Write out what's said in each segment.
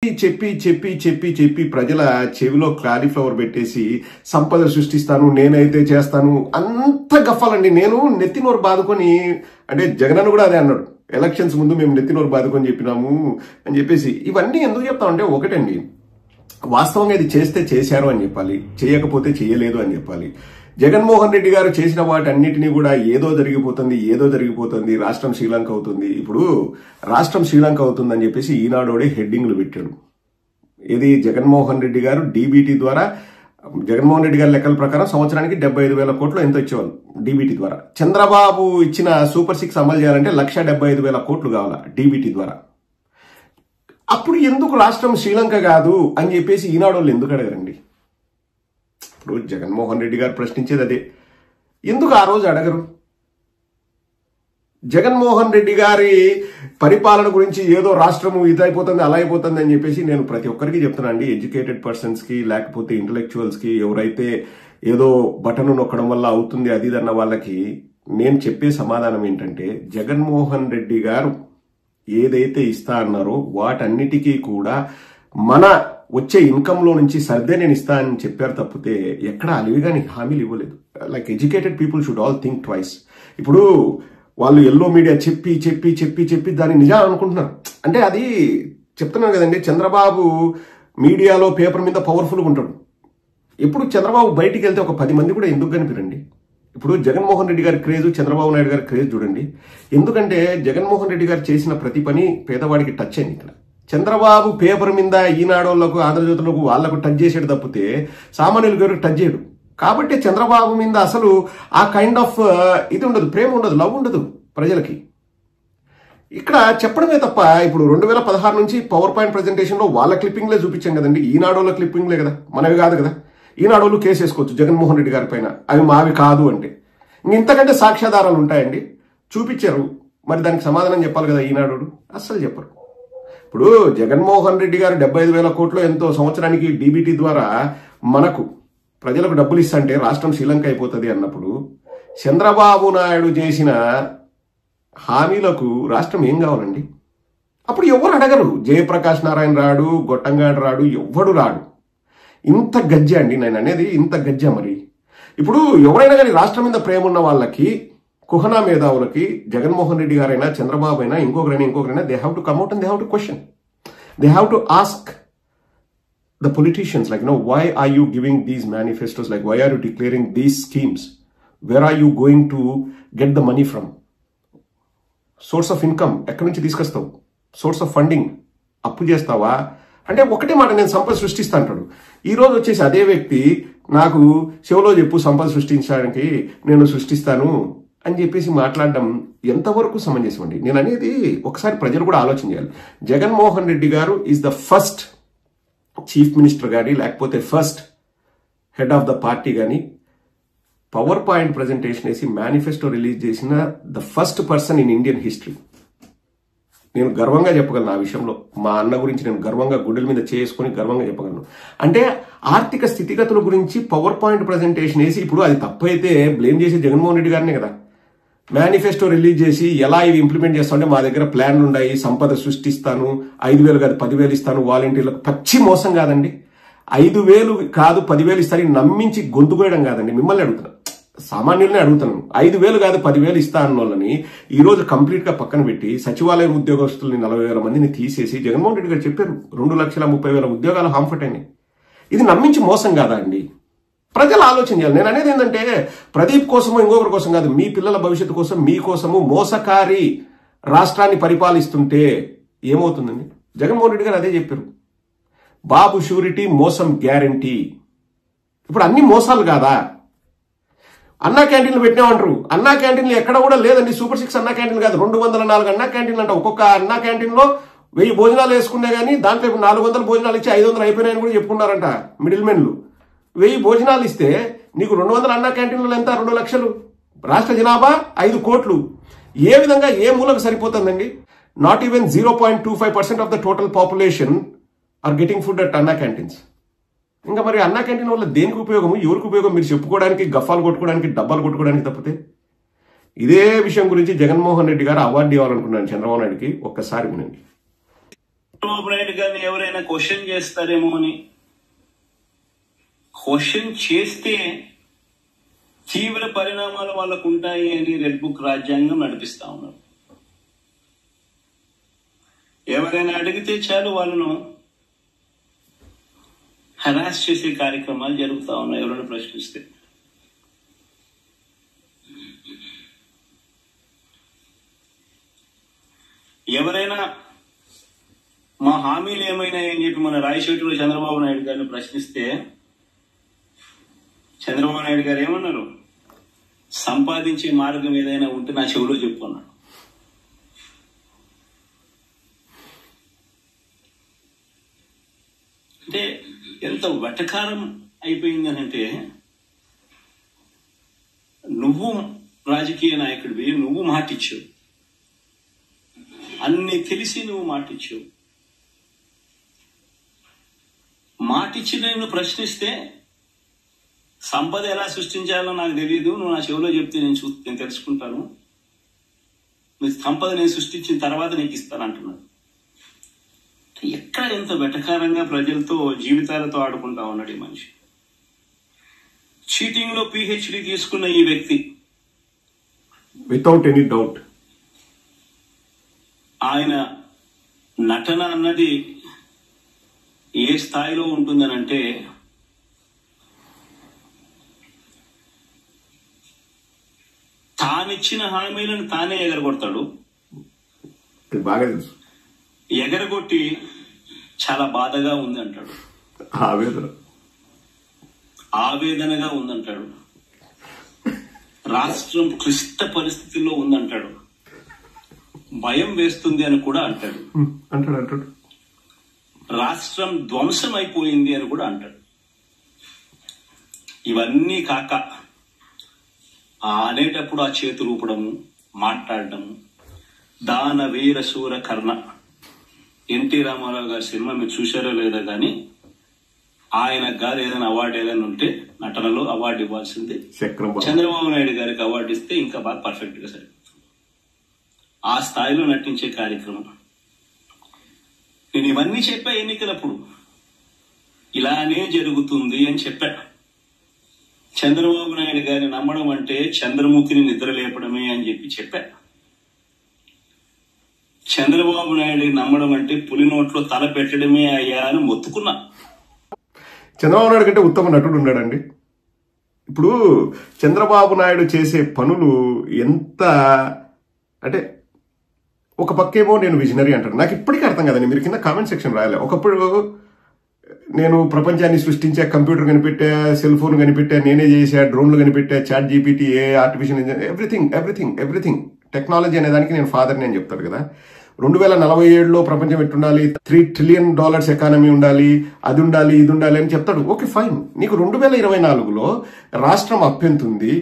చెప్పి చెప్పి చెప్పి చెప్పి ప్రజల చెవిలో క్లారిఫ్లవర్ పెట్టేసి సంపద సృష్టిస్తాను, నేనైతే చేస్తాను, అంత గఫాలండి. నేను నెత్తినోరు బాదుకొని, అంటే జగన్ కూడా అదే అన్నాడు, ఎలక్షన్స్ ముందు మేము నెత్తినోరు బాదుకొని చెప్పినాము అని చెప్పేసి. ఇవన్నీ ఎందుకు చెప్తామంటే, ఒకటండి, వాస్తవంగా ఇది చేస్తే చేశారు అని చెప్పాలి, చేయకపోతే చేయలేదు అని చెప్పాలి. జగన్మోహన్ రెడ్డి గారు చేసిన వాటన్నిటినీ కూడా ఏదో జరిగిపోతుంది, రాష్ట్రం శ్రీలంక అవుతుంది, ఇప్పుడు రాష్ట్రం శ్రీలంక అవుతుంది అని చెప్పేసి ఈనాడోడే హెడ్డింగ్లు పెట్టాడు. ఇది జగన్మోహన్ రెడ్డి గారు డీబీటీ ద్వారా, జగన్మోహన్ రెడ్డి గారి లెక్కల ప్రకారం సంవత్సరానికి 75,000 కోట్లు ఎంతో ఇచ్చేవాళ్ళు డీబీటీ ద్వారా. చంద్రబాబు ఇచ్చిన సూపర్ 6 అమలు చేయాలంటే 1,75,000 కోట్లు కావాలా డీబీటీ ద్వారా. అప్పుడు ఎందుకు రాష్ట్రం శ్రీలంక కాదు అని చెప్పేసి ఈనాడోళ్ళు ఎందుకు అడగరండి? ఇప్పుడు జగన్మోహన్ రెడ్డి గారు ప్రశ్నించేది అదే, ఎందుకు ఆ రోజు అడగరు? జగన్మోహన్ రెడ్డి గారి పరిపాలన గురించి ఏదో రాష్ట్రము ఇదైపోతుంది అలా అయిపోతుంది అని చెప్పేసి నేను ప్రతి ఒక్కరికి చెప్తున్నా అండి, ఎడ్యుకేటెడ్ పర్సన్స్ కి, లేకపోతే ఇంటలెక్చువల్స్ కి, ఎవరైతే ఏదో బటన్ నొక్కడం వల్ల అవుతుంది అది అన్న వాళ్ళకి నేను చెప్పే సమాధానం ఏంటంటే, జగన్మోహన్ రెడ్డి గారు ఏదైతే ఇస్తా అన్నారో వాటన్నిటికీ కూడా మన వచ్చే ఇన్కమ్ లో నుంచి సర్దే నేను ఇస్తా అని చెప్పారు తప్పితే ఎక్కడ అలివిగాని హామీలు ఇవ్వలేదు. Like educated people should all think twice. ఇప్పుడు వాళ్ళు ఎల్లో మీడియా చెప్పి చెప్పి చెప్పి చెప్పి దాన్ని నిజం అనుకుంటున్నారు. అంటే అది చెప్తున్నాను కదండి, చంద్రబాబు మీడియాలో పేపర్ మీద పవర్ఫుల్గా ఉంటాడు. ఇప్పుడు చంద్రబాబు బయటికి వెళ్తే ఒక 10 మంది కూడా ఎందుకు కనిపిరండి? ఇప్పుడు జగన్మోహన్ రెడ్డి గారి క్రేజ్, చంద్రబాబు నాయుడు గారి క్రేజ్ చూడండి. ఎందుకంటే జగన్మోహన్ రెడ్డి గారు చేసిన ప్రతి పని పేదవాడికి టచ్ అయింది. ఇక్కడ చంద్రబాబు పేపర్ మీద ఈనాడోళ్లకు, ఆంధ్రజ్యోతులకు వాళ్లకు టచ్ చేసాడు తప్పితే సామాన్యుల గారికి టచ్ చేయడు. కాబట్టి చంద్రబాబు మీద అసలు ఆ కైండ్ ఆఫ్ ఇది ఉండదు, ప్రేమ ఉండదు, లవ్ ఉండదు ప్రజలకి. ఇక్కడ చెప్పడమే తప్ప, ఇప్పుడు 2016 నుంచి పవర్ పాయింట్ ప్రెజెంటేషన్ లో వాళ్ళ క్లిప్పింగ్లే చూపించాం కదండి, ఈనాడోళ్ళ క్లిప్పింగ్లే కదా, మనవి కాదు కదా. ఈనాడోళ్ళు కేసు వేసుకోవచ్చు జగన్మోహన్ రెడ్డి గారి పైన, అవి మావి కాదు అంటే. ఇంతకంటే సాక్ష్యాధారాలు ఉంటాయండి, చూపించారు, మరి దానికి సమాధానం చెప్పాలి కదా ఈనాడు, అస్సలు చెప్పరు. ఇప్పుడు జగన్మోహన్ రెడ్డి గారు 75,000 కోట్లు ఎంతో సంవత్సరానికి డీబీటీ ద్వారా మనకు ప్రజలకు డబ్బులు ఇస్తంటే రాష్ట్రం శ్రీలంక అయిపోతుంది అన్నప్పుడు, చంద్రబాబు నాయుడు చేసిన హామీలకు రాష్ట్రం ఏం కావాలండి? అప్పుడు ఎవరు అడగరు. జయప్రకాష్ నారాయణ రాడు, గొట్టంగాడు రాడు, ఎవ్వడు రాడు. ఇంత గజ్జ అండి నేను అనేది, ఇంత గజ్జ. మరి ఇప్పుడు ఎవరైనా కానీ రాష్ట్రం మీద ప్రేమ ఉన్న వాళ్ళకి, కుహనా మేధావులకి, జగన్మోహన్ రెడ్డి గారైనా, చంద్రబాబు అయినా, ఇంకొకరైనా, they have to come out and they have to question. They have to ask the politicians, like, why are you giving these manifestos? Like, why are you declaring these schemes? Where are you going to get the money from? Source of income, ఎక్కడి నుంచి తీసుకొస్తావు? Source of funding, అప్పు చేస్తావా అంటే ఒకటే మాట, నేను సంపద సృష్టిస్తా అంటాడు. ఈ రోజు వచ్చేసి అదే వ్యక్తి నాకు చెవులో చెప్పు సంపద సృష్టించడానికి నేను సృష్టిస్తాను అని చెప్పేసి మాట్లాడడం ఎంతవరకు సమంజసం అండి? నేను అనేది ఒకసారి ప్రజలు కూడా ఆలోచన చేయాలి. జగన్మోహన్ రెడ్డి గారు is the first chief minister కానీ, లేకపోతే first head of the party కానీ, పవర్ పాయింట్ ప్రజెంటేషన్ వేసి మేనిఫెస్టో రిలీజ్ చేసిన the first person in Indian history. నేను గర్వంగా చెప్పగలను ఆ విషయంలో. మా అన్న గురించి నేను గర్వంగా గుడ్డల మీద చేసుకుని గర్వంగా చెప్పగలను. అంటే ఆర్థిక స్థితిగతుల గురించి పవర్ పాయింట్ ప్రజెంటేషన్ వేసి, ఇప్పుడు అది తప్పైతే బ్లేమ్ చేసి జగన్మోహన్ రెడ్డి గారినే కదా. మేనిఫెస్టో రిలీజ్ చేసి ఎలా ఇవి ఇంప్లిమెంట్ చేస్తామంటే, మా దగ్గర ప్లాన్లు ఉన్నాయి, సంపద సృష్టిస్తాను, 5,000 కాదు 10,000 ఇస్తాను వాలంటీర్లకు. పచ్చి మోసం కాదండి. 5,000 కాదు 10,000 ఇస్తారని నమ్మించి గొంతుకోయడం కాదండి. మిమ్మల్ని అడుగుతున్నా, సామాన్యులనే అడుగుతున్నాను. 5,000 కాదు 10,000 ఇస్తా అన్న వాళ్ళని ఈ రోజు కంప్లీట్ గా పక్కన పెట్టి, సచివాలయం ఉద్యోగస్తుల్ని 40,000 మందిని తీసేసి, జగన్మోహన్ రెడ్డి గారు చెప్పారు 2,30,30,000 ఉద్యోగాలు హాంఫర్ట్ అయినాయి. ఇది నమ్మించి మోసం కాదా అండి? ప్రజలు ఆలోచన చేయాలి. నేను అనేది ఏంటంటే, ప్రదీప్ కోసమో ఇంకొకరి కోసం కాదు, మీ పిల్లల భవిష్యత్తు కోసం, మీకోసము మోసకారి రాష్ట్రాన్ని పరిపాలిస్తుంటే ఏమవుతుందండి? జగన్మోహన్ రెడ్డి గారు అదే చెప్పారు, బాబు షూరిటీ, మోసం గ్యారంటీ. ఇప్పుడు అన్ని మోసాలు కాదా? అన్నా క్యాంటీన్లు పెట్టినామంటారు. అన్నా క్యాంటీన్లు ఎక్కడ కూడా లేదండి. సూపర్ 6 అన్నా క్యాంటీన్లు కాదు, 204 అన్నా క్యాంటీన్లు అంట. ఒక్కొక్క అన్నా క్యాంటీన్ లో 1000 భోజనాలు వేసుకున్నా గానీ దాంట్లో 400 భోజనాలు ఇచ్చి 500 అయిపోయినాయని కూడా చెప్పుకున్నారంట మిడిల్ మెన్లు. 1000 భోజనాలు ఇస్తే నీకు 200 అన్నా క్యాంటీన్లు ఎంత? 2 లక్షలు. రాష్ట్ర జనాభా 5 కోట్లు. ఏ విధంగా ఏ మూలకు సరిపోతుందండి? Not even 0.25% of the total population are getting food at Anna canteens. ఇంకా మరి అన్నా క్యాంటీన్ వల్ల దేనికి ఉపయోగము, ఎవరికి ఉపయోగం? మీరు చెప్పుకోవడానికి, గఫాలు కొట్టుకోవడానికి, డబ్బాలు కొట్టుకోవడానికి తప్పితే. ఇదే విషయం గురించి జగన్మోహన్ రెడ్డి గారు అవార్డు ఇవ్వాలనుకున్నాను చంద్రబాబు నాయుడుకి. ఒక్కసారి వినండి. చంద్రబాబు నాయుడు గారిని ఎవరైనా క్వశ్చన్ చేస్తారేమో అని, క్వశ్చన్ చేస్తే తీవ్ర పరిణామాలు వాళ్ళకు ఉంటాయి అని రెడ్ బుక్ రాజ్యాంగం నడిపిస్తా ఉన్నారు. ఎవరైనా అడిగితే చాలు వాళ్ళను హరాస్ చేసే కార్యక్రమాలు జరుగుతూ ఉన్నాయి ఎవరైనా ప్రశ్నిస్తే. ఎవరైనా మా హామీలు ఏమైనా అని చెప్పి మన రాయచోటిలో చంద్రబాబు నాయుడు గారిని ప్రశ్నిస్తే చంద్రబాబు నాయుడు గారు ఏమన్నారు, సంపాదించే మార్గం ఏదైనా ఉంటే నా చెవిలో చెప్పుకున్నాడు. అంటే ఎంత వెటకారం అయిపోయింది అంటే, నువ్వు రాజకీయ నాయకుడివి, నువ్వు మాటిచ్చావు, అన్ని తెలిసి నువ్వు మాటిచ్చావు, మాటిచ్చి నేను ప్రశ్నిస్తే సంపద ఎలా సృష్టించాలో నాకు తెలియదు, నువ్వు నా చెవిలో చెప్తే నేను తెలుసుకుంటాను, నీ సంపద నేను సృష్టించిన తర్వాత నీకు ఇస్తాను అంటున్నాడు. ఎక్కడ ఎంత వెటకారంగా ప్రజలతో జీవితాలతో ఆడుకుంటా ఉన్నాడు ఈ మనిషి. చీటింగ్ లో PhD తీసుకున్న ఈ వ్యక్తి వితౌట్ ఎనీ డౌట్ ఆయన నటన అన్నది ఏ స్థాయిలో ఉంటుందనంటే, తానిచ్చిన హామీలను తానే ఎగరగొడతాడు. బాగా తెలుసు. ఎగరగొట్టి చాలా బాధగా ఉంది అంటాడు, ఆవేదనగా ఉందంటాడు, రాష్ట్రం క్లిష్ట పరిస్థితుల్లో ఉందంటాడు, భయం వేస్తుంది అని కూడా అంటాడు, రాష్ట్రం ధ్వంసం అయిపోయింది అని కూడా అంటాడు. ఇవన్నీ కాక అనేటప్పుడు ఆ చేతులు ఊపడము, మాట్లాడటము, దాన వీర శూర కర్ణ. ఎన్టీ రామారావు గారి సినిమా మీరు చూశారో లేదో కానీ, ఆయనకు గారు ఏదైనా అవార్డు ఏదైనా ఉంటే నటనలో అవార్డు ఇవ్వాల్సింది. చంద్రబాబు నాయుడు గారికి అవార్డు ఇస్తే ఇంకా బాగా పర్ఫెక్ట్ గా సరిపోతుంది. ఆ స్థాయిలో నటించే కార్యక్రమం. నేను ఇవన్నీ చెప్పా ఎన్నికలప్పుడు, ఇలానే జరుగుతుంది అని చెప్పా. చంద్రబాబు నాయుడు గారిని నమ్మడం అంటే చంద్రముఖిని నిద్ర లేపడమే అని చెప్పా. చంద్రబాబు నాయుడు నమ్మడం అంటే పులి నోట్లో తల పెట్టడమే అయ్యా అని మొత్తుకున్నా. చంద్రబాబు నాయుడు కంటే ఉత్తమ నటుడు ఉన్నాడండి. ఇప్పుడు చంద్రబాబు నాయుడు చేసే పనులు ఎంత అంటే, ఒక పక్కేమో నేను విజనరీ అంటాడు. నాకు ఇప్పటికీ అర్థం కదండి. మీరు కింద కామెంట్ సెక్షన్ రాయాలి. ఒకప్పుడు నేను ప్రపంచాన్ని సృష్టించా, కంప్యూటర్ కనిపెట్టా, సెల్ ఫోన్ కనిపెట్టా, నేనే చేసా, డ్రోన్లు కనిపెట్టా, ChatGPT, artificial intelligence, everything technology అనే దానికి నేను ఫాదర్ని అని చెప్తాడు కదా. 2047లో ప్రపంచం ఎట్టుండాలి, $3 ట్రిలియన్ ఎకానమీ ఉండాలి, అది ఉండాలి, ఇది ఉండాలి అని చెప్తాడు. Okay fine. నీకు 2024లో రాష్ట్రం అప్పెంతుంది,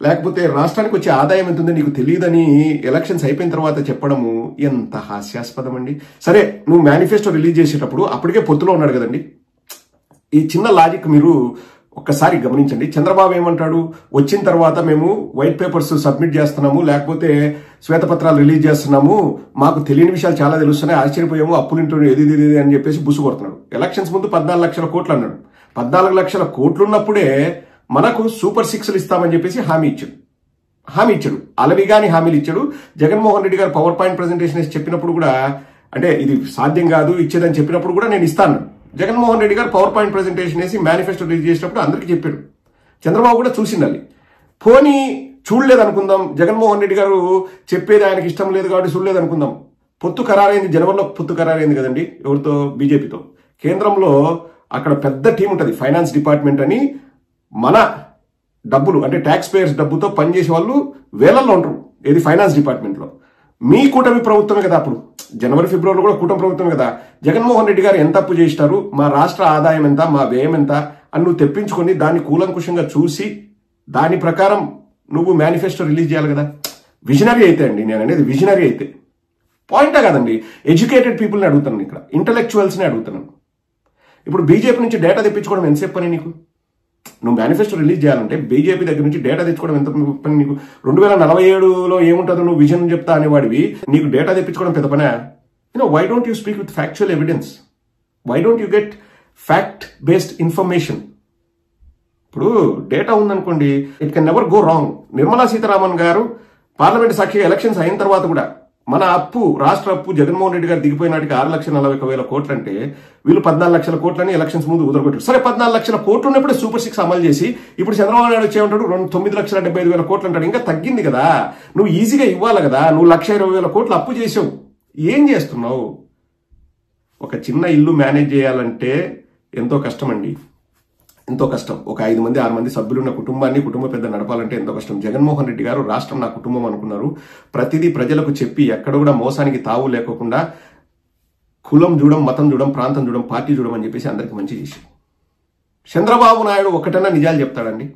లేకపోతే రాష్ట్రానికి వచ్చే ఆదాయం ఎంత ఉందో నీకు తెలియదని ఎలక్షన్స్ అయిపోయిన తర్వాత చెప్పడము ఎంత హాస్యాస్పదం అండి. సరే, నువ్వు మేనిఫెస్టో రిలీజ్ చేసేటప్పుడు అప్పటికే పొత్తులో ఉన్నాడు కదండి. ఈ చిన్న లాజిక్ మీరు ఒక్కసారి గమనించండి. చంద్రబాబు ఏమంటాడు, వచ్చిన తర్వాత మేము వైట్ పేపర్స్ సబ్మిట్ చేస్తున్నాము, లేకపోతే శ్వేతపత్రాలు రిలీజ్ చేస్తున్నాము, మాకు తెలియని విషయాలు చాలా తెలుస్తున్నాయి, ఆశ్చర్యపోయాము, అప్పులింటూ ఏది అని చెప్పేసి బుసు కొడుతున్నాడు. ఎలక్షన్స్ ముందు 14 లక్షల కోట్లు అన్నాడు. 14 లక్షల కోట్లున్నప్పుడే మనకు సూపర్ 6లు ఇస్తామని చెప్పేసి హామీ ఇచ్చాడు. అలవిగాని హామీలు ఇచ్చాడు. జగన్మోహన్ రెడ్డి గారు పవర్ పాయింట్ ప్రెజెంటేషన్ వేసి చెప్పినప్పుడు కూడా, అంటే ఇది సాధ్యం కాదు ఇచ్చేదని చెప్పినప్పుడు కూడా నేను ఇస్తాను. జగన్మోహన్ రెడ్డి గారు పవర్ పాయింట్ ప్రెజెంటేషన్ వేసి మేనిఫెస్టో రిలీజ్ చేసినప్పుడు అందరికీ చెప్పాడు. చంద్రబాబు కూడా చూసిండాలి. పోనీ చూడలేదు అనుకుందాం, జగన్మోహన్ రెడ్డి గారు చెప్పేది ఆయనకి ఇష్టం లేదు కాబట్టి చూడలేదు అనుకుందాం. పొత్తు ఖరారైంది, జనవరిలో పొత్తు ఖరారైంది కదండి. ఎవరితో? బీజేపీతో. కేంద్రంలో అక్కడ పెద్ద టీం ఉంటుంది, ఫైనాన్స్ డిపార్ట్మెంట్ అని. మన డబ్బులు అంటే ట్యాక్స్ పేయర్స్ డబ్బుతో పనిచేసే వాళ్ళు వేలల్లో ఉంటారు. ఏది? ఫైనాన్స్ డిపార్ట్మెంట్లో. మీ కూటమి ప్రభుత్వమే కదా అప్పుడు, జనవరి ఫిబ్రవరిలో కూడా కూటమి ప్రభుత్వమే కదా. జగన్మోహన్ రెడ్డి గారు ఎంత అప్పు చేసినారు, మా రాష్ట్ర ఆదాయం ఎంత, మా వ్యయం ఎంత అని నువ్వు తెప్పించుకొని దాన్ని కూలంకుషంగా చూసి దాని ప్రకారం నువ్వు మేనిఫెస్టో రిలీజ్ చేయాలి కదా. విజనరీ అయితే అండి, నేను అనేది విజనరీ అయితే. పాయింటే కాదండి, ఎడ్యుకేటెడ్ పీపుల్ని అడుగుతాను, ఇక్కడ ఇంటలెక్చువల్స్ని అడుగుతున్నాను. ఇప్పుడు బీజేపీ నుంచి డేటా తెప్పించుకోవడం ఎంతసేపు పని నీకు? నువ్వు మేనిఫెస్టో రిలీజ్ చేయాలంటే బీజేపీ దగ్గర నుంచి డేటా తెచ్చుకోవడం ఎంత పని నీకు? 2047లో ఏముంటుందో నువ్వు విజన్ చెప్తా అనేవాడివి, నీకు డేటా తెప్పించుకోవడం పెద్ద పనే? why don't you speak with factual evidence? Why don't you get fact-based information? ఇప్పుడు డేటా ఉందనుకోండి, it can never go wrong. Nirmala Sitharaman గారు పార్లమెంట్ సాక్షిగా ఎలక్షన్స్ అయిన తర్వాత కూడా మన అప్పు, రాష్ట్ర అప్పు జగన్మోహన్ రెడ్డి గారు దిగిపోయినాటికి 6,41,000 కోట్లు అంటే వీళ్ళు 14 లక్షల కోట్లని ఎలక్షన్స్ ముందు ఉదరగొట్టారు. సరే, 14 లక్షల కోట్లు ఉన్నప్పుడే సూపర్ 6 అమలు చేసి ఇప్పుడు చంద్రబాబు నాయుడు వచ్చేమంటాడు 9,75,000 కోట్లు అంటాడు. ఇంకా తగ్గింది కదా, నువ్వు ఈజీగా ఇవ్వాలి కదా. నువ్వు 1,20,000 కోట్లు అప్పు చేసావు, ఏం చేస్తున్నావు? ఒక చిన్న ఇల్లు మేనేజ్ చేయాలంటే ఎంతో కష్టం అండి, ఎంతో కష్టం. ఒక 5 మంది 6 మంది సభ్యులున్న కుటుంబాన్ని, కుటుంబ పెద్ద నడపాలంటే ఎంతో కష్టం. జగన్మోహన్ రెడ్డి గారు రాష్ట్రం నా కుటుంబం అనుకున్నారు. ప్రతిదీ ప్రజలకు చెప్పి ఎక్కడ కూడా మోసానికి తావు లేకోకుండా కులం చూడం, మతం చూడం, ప్రాంతం చూడం, పార్టీ చూడం అని చెప్పేసి అందరికి మంచి చేసి, చంద్రబాబు నాయుడు ఒకటన్నా నిజాలు చెప్తాడండి?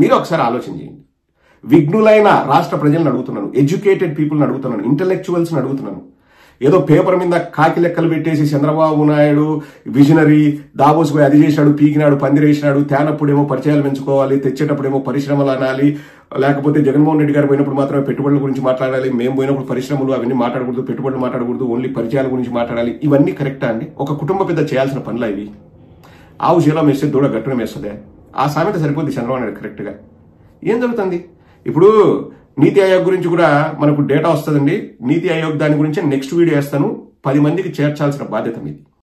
మీరు ఒకసారి ఆలోచన చేయండి. విఘ్నులైన రాష్ట్ర ప్రజలను అడుగుతున్నాను, ఎడ్యుకేటెడ్ పీపుల్ని అడుగుతున్నాను, ఇంటెలెక్చువల్స్ని అడుగుతున్నాను. ఏదో పేపర్ మీద కాకి లెక్కలు పెట్టేసి చంద్రబాబు నాయుడు విజనరీ, దావోస్ పోయి అది చేశాడు, పీకినాడు, పందిరేసినాడు, తేనప్పుడేమో పరిచయాలు పెంచుకోవాలి, తెచ్చేటప్పుడేమో పరిశ్రమలు అనాలి, లేకపోతే జగన్మోహన్ రెడ్డి గారు పోయినప్పుడు మాత్రమే పెట్టుబడుల గురించి మాట్లాడాలి, మేము పోయినప్పుడు పరిశ్రమలు అవన్నీ మాట్లాడకూడదు, పెట్టుబడులు మాట్లాడకూడదు, ఓన్లీ పరిచయాల గురించి మాట్లాడాలి. ఇవన్నీ కరెక్టా అండి? ఒక కుటుంబ పెద్ద చేయాల్సిన పనులు ఇవి? ఆవు శీలం వేస్తే దూడ గట్టున వేస్తుందే, ఆ సామెత సరిపోద్ది చంద్రబాబు నాయుడు కరెక్ట్గా. ఏం జరుగుతుంది ఇప్పుడు? నీతి ఆయోగ్ గురించి కూడా మనకు డేటా వస్తుందండి. నీతి ఆయోగ్ దాని గురించి నెక్స్ట్ వీడియో వేస్తాను. 10 మందికి చేర్చాల్సిన బాధ్యత మీది.